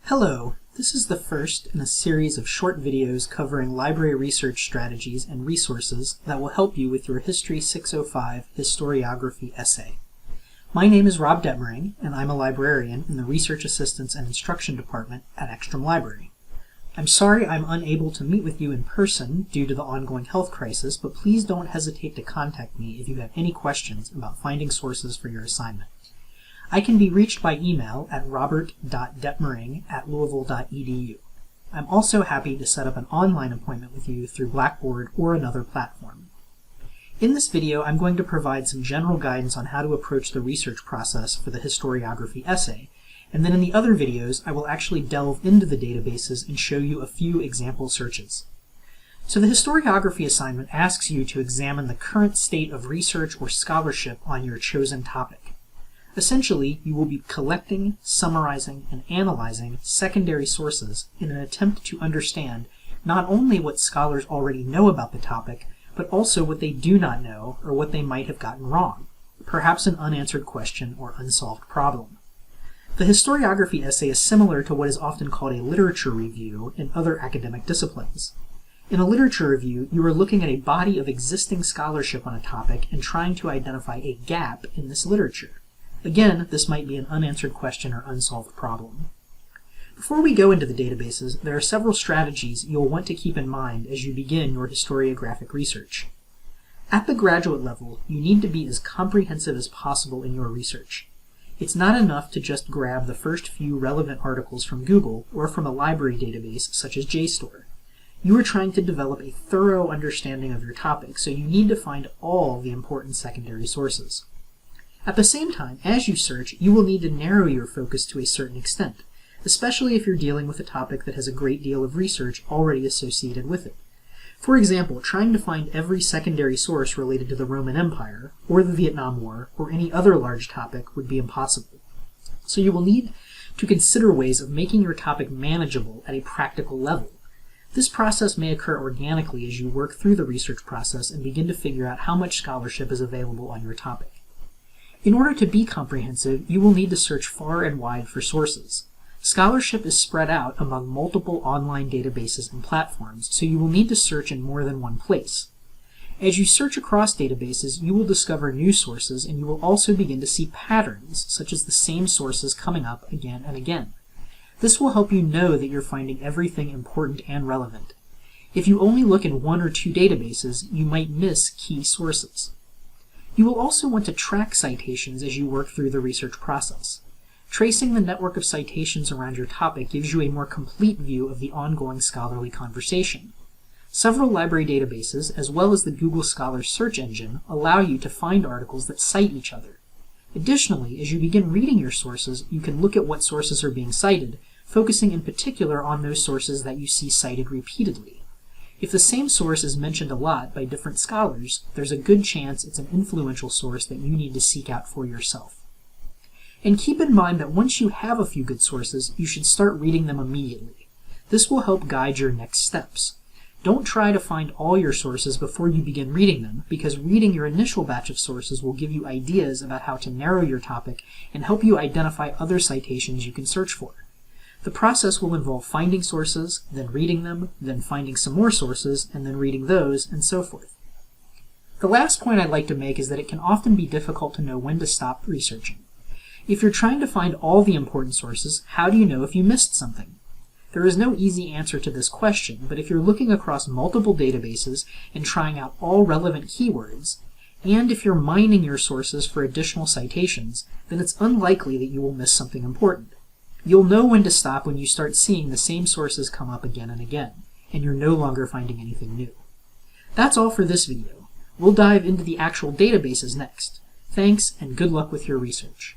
Hello, this is the first in a series of short videos covering library research strategies and resources that will help you with your History 605 Historiography Essay. My name is Rob Detmering, and I'm a librarian in the Research Assistance and Instruction Department at Ekstrom Library. I'm sorry I'm unable to meet with you in person due to the ongoing health crisis, but please don't hesitate to contact me if you have any questions about finding sources for your assignment. I can be reached by email at robert.detmering@louisville.edu. I'm also happy to set up an online appointment with you through Blackboard or another platform. In this video, I'm going to provide some general guidance on how to approach the research process for the historiography essay, and then in the other videos, I will actually delve into the databases and show you a few example searches. So the historiography assignment asks you to examine the current state of research or scholarship on your chosen topic. Essentially, you will be collecting, summarizing, and analyzing secondary sources in an attempt to understand not only what scholars already know about the topic, but also what they do not know or what they might have gotten wrong, perhaps an unanswered question or unsolved problem. The historiography essay is similar to what is often called a literature review in other academic disciplines. In a literature review, you are looking at a body of existing scholarship on a topic and trying to identify a gap in this literature. Again, this might be an unanswered question or unsolved problem. Before we go into the databases, there are several strategies you'll want to keep in mind as you begin your historiographic research. At the graduate level, you need to be as comprehensive as possible in your research. It's not enough to just grab the first few relevant articles from Google or from a library database such as JSTOR. You are trying to develop a thorough understanding of your topic, so you need to find all the important secondary sources. At the same time, as you search, you will need to narrow your focus to a certain extent, especially if you're dealing with a topic that has a great deal of research already associated with it. For example, trying to find every secondary source related to the Roman Empire, or the Vietnam War, or any other large topic would be impossible. So you will need to consider ways of making your topic manageable at a practical level. This process may occur organically as you work through the research process and begin to figure out how much scholarship is available on your topic. In order to be comprehensive, you will need to search far and wide for sources. Scholarship is spread out among multiple online databases and platforms, so you will need to search in more than one place. As you search across databases, you will discover new sources, and you will also begin to see patterns, such as the same sources coming up again and again. This will help you know that you're finding everything important and relevant. If you only look in one or two databases, you might miss key sources. You will also want to track citations as you work through the research process. Tracing the network of citations around your topic gives you a more complete view of the ongoing scholarly conversation. Several library databases, as well as the Google Scholar search engine, allow you to find articles that cite each other. Additionally, as you begin reading your sources, you can look at what sources are being cited, focusing in particular on those sources that you see cited repeatedly. If the same source is mentioned a lot by different scholars, there's a good chance it's an influential source that you need to seek out for yourself. And keep in mind that once you have a few good sources, you should start reading them immediately. This will help guide your next steps. Don't try to find all your sources before you begin reading them, because reading your initial batch of sources will give you ideas about how to narrow your topic and help you identify other citations you can search for. The process will involve finding sources, then reading them, then finding some more sources, and then reading those, and so forth. The last point I'd like to make is that it can often be difficult to know when to stop researching. If you're trying to find all the important sources, how do you know if you missed something? There is no easy answer to this question, but if you're looking across multiple databases and trying out all relevant keywords, and if you're mining your sources for additional citations, then it's unlikely that you will miss something important. You'll know when to stop when you start seeing the same sources come up again and again, and you're no longer finding anything new. That's all for this video. We'll dive into the actual databases next. Thanks, and good luck with your research.